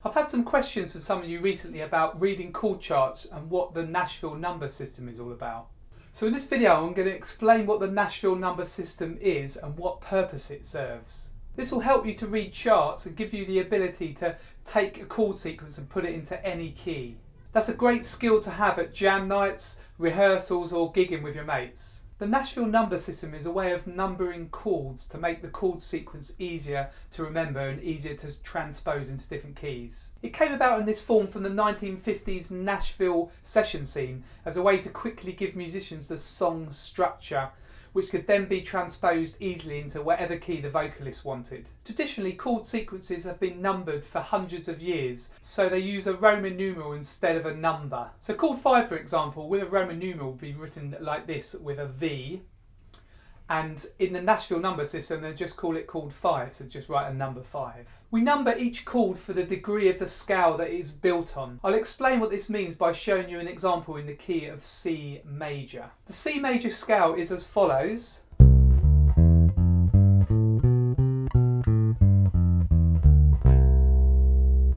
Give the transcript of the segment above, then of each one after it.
I've had some questions from some of you recently about reading chord charts and what the Nashville Number System is all about. So in this video I'm going to explain what the Nashville Number System is and what purpose it serves. This will help you to read charts and give you the ability to take a chord sequence and put it into any key. That's a great skill to have at jam nights, rehearsals or gigging with your mates. The Nashville Number System is a way of numbering chords to make the chord sequence easier to remember and easier to transpose into different keys. It came about in this form from the 1950s Nashville session scene as a way to quickly give musicians the song structure, which could then be transposed easily into whatever key the vocalist wanted. Traditionally, chord sequences have been numbered for hundreds of years, so they use a Roman numeral instead of a number. So chord 5, for example, with a Roman numeral would be written like this with a V, and in the Nashville Number System they just call it chord 5, so just write a number 5. We number each chord for the degree of the scale that it is built on. I'll explain what this means by showing you an example in the key of C major. The C major scale is as follows.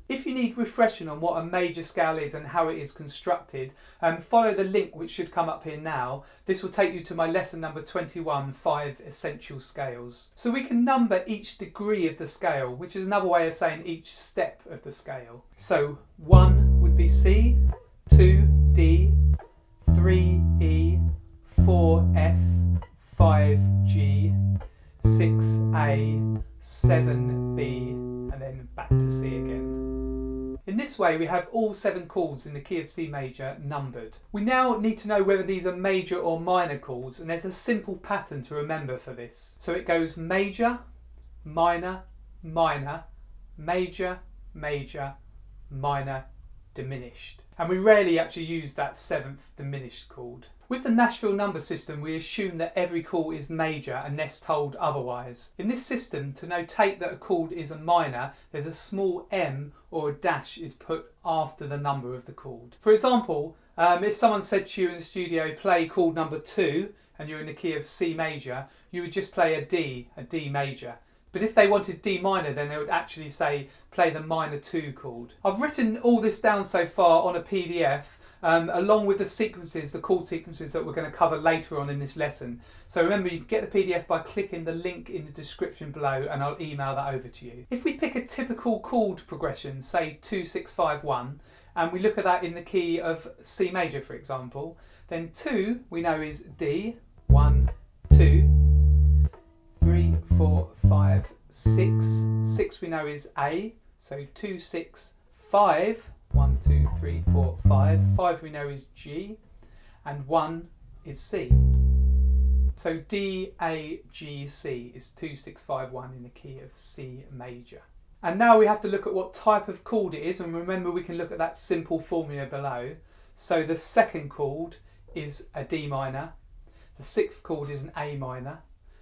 If you need refreshing on what a major scale is and how it is constructed, follow the link which should come up here now. This will take you to my lesson number 21, 5 essential scales. So we can number each degree of the scale, which is another way of saying each step of the scale. So 1 would be C, 2 D, 3 E, 4 F, 5 G, 6 A, 7 B, and then back to C again. In this way we have all 7 chords in the key of C major numbered. We now need to know whether these are major or minor chords, and there's a simple pattern to remember for this. So it goes major, minor, minor, major, major, minor, diminished. And we rarely actually use that 7th diminished chord. With the Nashville Number System, we assume that every chord is major unless told otherwise. In this system, to notate that a chord is a minor, there's a small M or a dash is put after the number of the chord. For example, if someone said to you in the studio, play chord number 2, and you're in the key of C major, you would just play a D major. But if they wanted D minor, then they would actually say, play the minor 2 chord. I've written all this down so far on a PDF, along with the sequences, the chord sequences that we're going to cover later on in this lesson. So remember, you can get the PDF by clicking the link in the description below, and I'll email that over to you. If we pick a typical chord progression, say 2, 6, 5, 1, and we look at that in the key of C major, for example, then 2 we know is D, 1, 2, 3, 4, 5, 6. 6 we know is A, so 2, 6, 5. 1, 2, 3, 4, 5. 5 we know is G, and 1 is C. So D, A, G, C is 2, 6, 5, 1 in the key of C major. And now we have to look at what type of chord it is, and remember we can look at that simple formula below. So the second chord is a D minor, the 6th chord is an A minor,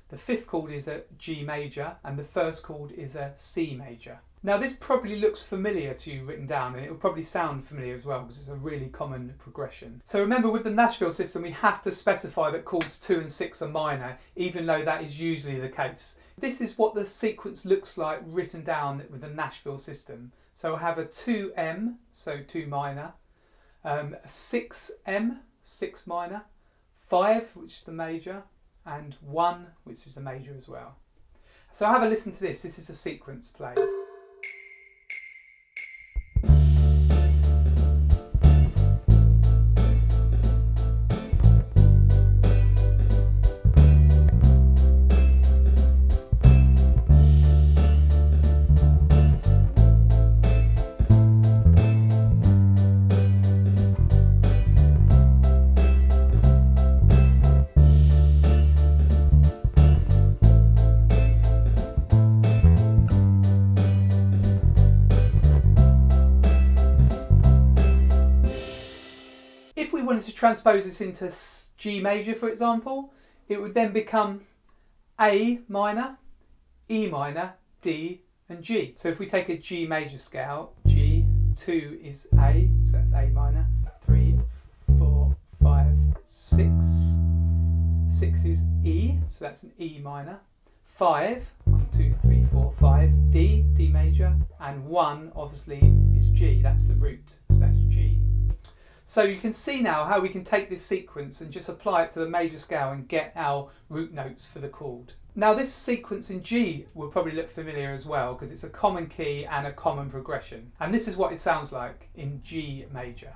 the 5th chord is a G major, and the 1st chord is a C major. Now this probably looks familiar to you written down, and it will probably sound familiar as well because it's a really common progression. So remember, with the Nashville system we have to specify that chords 2 and 6 are minor, even though that is usually the case. This is what the sequence looks like written down with the Nashville system. So we'll have a 2M, so 2 minor, a 6M, 6 minor, 5, which is the major, and 1, which is the major as well. So have a listen to this. This is a sequence play. If we wanted to transpose this into G major, for example, it would then become A minor, E minor, D and G. So if we take a G major scale, G, 2 is A, so that's A minor, 3, 4, 5, 6. 6 is E, so that's an E minor. 5, 1, 2, 3, 4, 5, D, D major, and 1 obviously is G, that's the root, so that's G. So you can see now how we can take this sequence and just apply it to the major scale and get our root notes for the chord. Now this sequence in G will probably look familiar as well because it's a common key and a common progression. And this is what it sounds like in G major.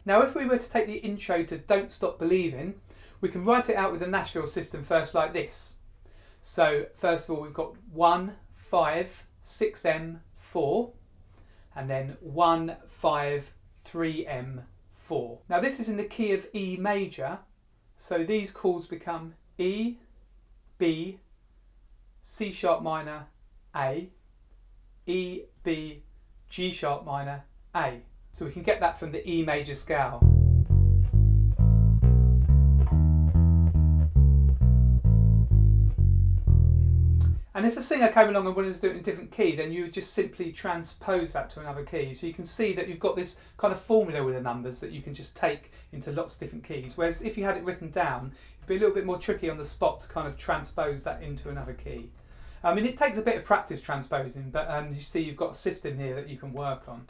Now if we were to take the intro to Don't Stop Believing, we can write it out with the Nashville system first like this. So first of all we've got 1, 5, 6M, 4, and then 1, 5, 3M, 4. Now this is in the key of E major, so these chords become E, B, C sharp minor, A, E, B, G sharp minor, A. So we can get that from the E major scale. And if a singer came along and wanted to do it in a different key, then you would just simply transpose that to another key. So you can see that you've got this kind of formula with the numbers that you can just take into lots of different keys. Whereas if you had it written down, it'd be a little bit more tricky on the spot to kind of transpose that into another key. I mean, it takes a bit of practice transposing, but you see you've got a system here that you can work on.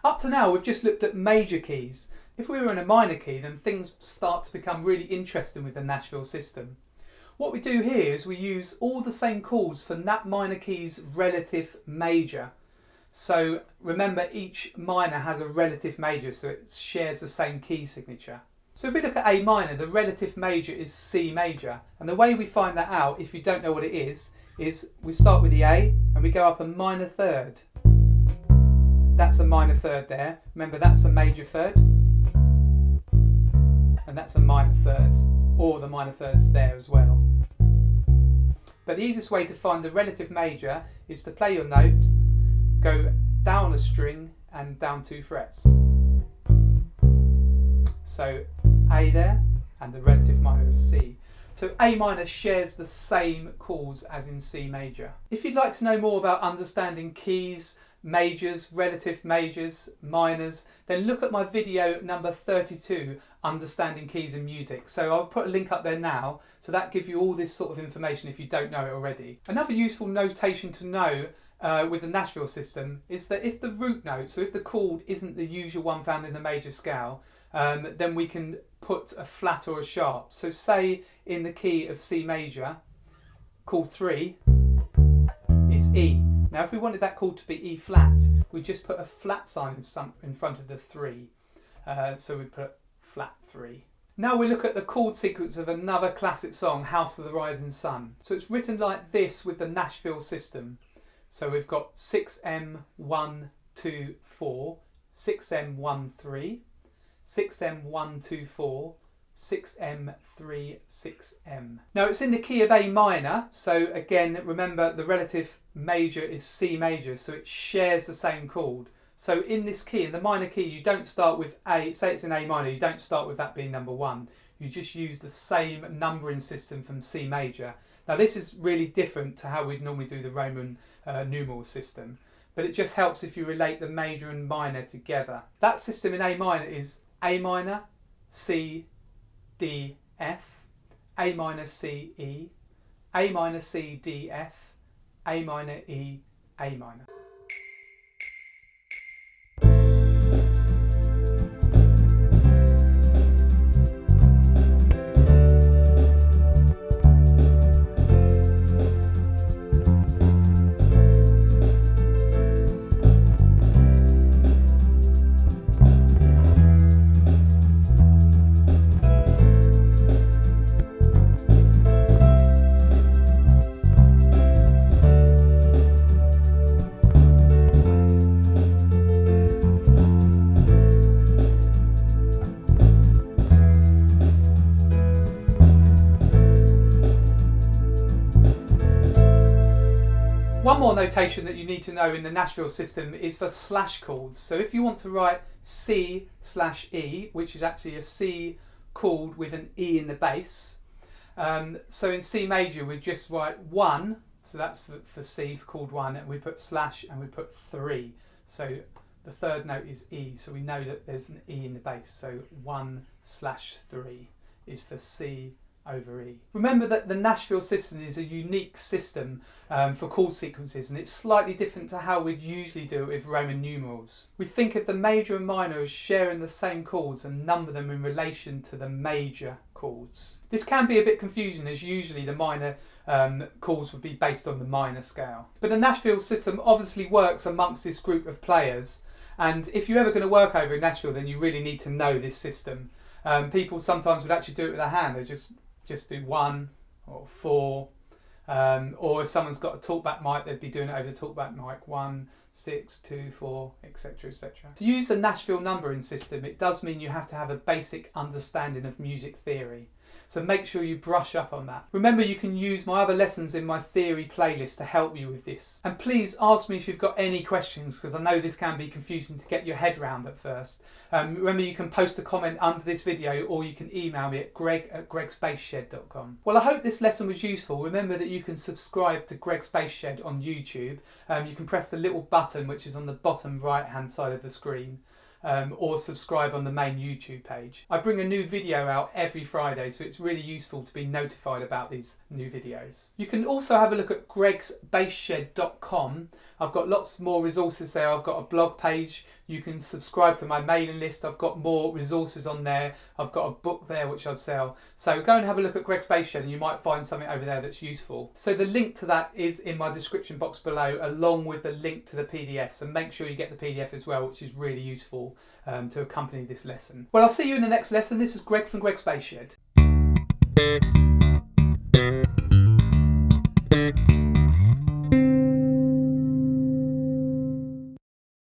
Up to now we've just looked at major keys. If we were in a minor key, then things start to become really interesting with the Nashville system. What we do here is we use all the same chords for that minor key's relative major. So remember, each minor has a relative major, so it shares the same key signature. So if we look at A minor, the relative major is C major, and the way we find that out, if you don't know what it is we start with the A and we go up a minor third. That's a minor third there. Remember, that's a major third. And that's a minor third. Or the minor third's there as well. But the easiest way to find the relative major is to play your note, go down a string and down 2 frets. So A there, and the relative minor is C. So A minor shares the same chords as in C major. If you'd like to know more about understanding keys, majors, relative majors, minors, then look at my video number 32, Understanding Keys in Music. So I'll put a link up there now, so that gives you all this sort of information if you don't know it already. Another useful notation to know with the Nashville system is that if the root note, so if the chord isn't the usual one found in the major scale, then we can put a flat or a sharp. So say in the key of C major, chord 3 is E. Now if we wanted that chord to be E flat, we just put a flat sign in front of the 3. So we put flat 3. Now we look at the chord sequence of another classic song, House of the Rising Sun. So it's written like this with the Nashville system. So we've got 6M, 1, 2, 4, 6M, 1, 3, 6M, 1, 2, 4, 6M, 3, 6M. Now it's in the key of A minor, so again remember the relative major is C major, so it shares the same chord. So in this key, in the minor key, you don't start with A, say it's in A minor, you don't start with that being number 1. You just use the same numbering system from C major. Now this is really different to how we'd normally do the Roman numeral system, but it just helps if you relate the major and minor together. That system in A minor is A minor, C, D, F, A minor, C, E, A minor, C, D, F, A minor, E, A minor. One more notation that you need to know in the Nashville system is for slash chords. So if you want to write C/E, which is actually a C chord with an E in the bass, so in C major we just write 1, so that's for C, for chord 1, and we put slash and we put 3. So the third note is E, so we know that there's an E in the bass, so 1/3 is for C over E. Remember that the Nashville system is a unique system for chord sequences, and it's slightly different to how we'd usually do it with Roman numerals. We think of the major and minor as sharing the same chords and number them in relation to the major chords. This can be a bit confusing, as usually the minor chords would be based on the minor scale. But the Nashville system obviously works amongst this group of players, and if you're ever going to work over in Nashville, then you really need to know this system. People sometimes would actually do it with a hand. They just do 1 or 4, or if someone's got a talkback mic, they'd be doing it over the talkback mic, 1, 6, 2, 4, etc, etc. To use the Nashville numbering system, it does mean you have to have a basic understanding of music theory. So make sure you brush up on that. Remember, you can use my other lessons in my theory playlist to help you with this. And please ask me if you've got any questions, because I know this can be confusing to get your head round at first. Remember, you can post a comment under this video, or you can email me at greg@gregsbassshed.com. Well, I hope this lesson was useful. Remember that you can subscribe to Greg's Bass Shed on YouTube. You can press the little button which is on the bottom right hand side of the screen. Or subscribe on the main YouTube page. I bring a new video out every Friday, so it's really useful to be notified about these new videos. You can also have a look at gregsbassshed.com. I've got lots more resources there. I've got a blog page. You can subscribe to my mailing list. I've got more resources on there. I've got a book there which I sell. So go and have a look at Greg's Bass Shed and you might find something over there that's useful. So the link to that is in my description box below, along with the link to the PDF. So make sure you get the PDF as well, which is really useful to accompany this lesson. Well, I'll see you in the next lesson. This is Greg from Greg's Bass Shed.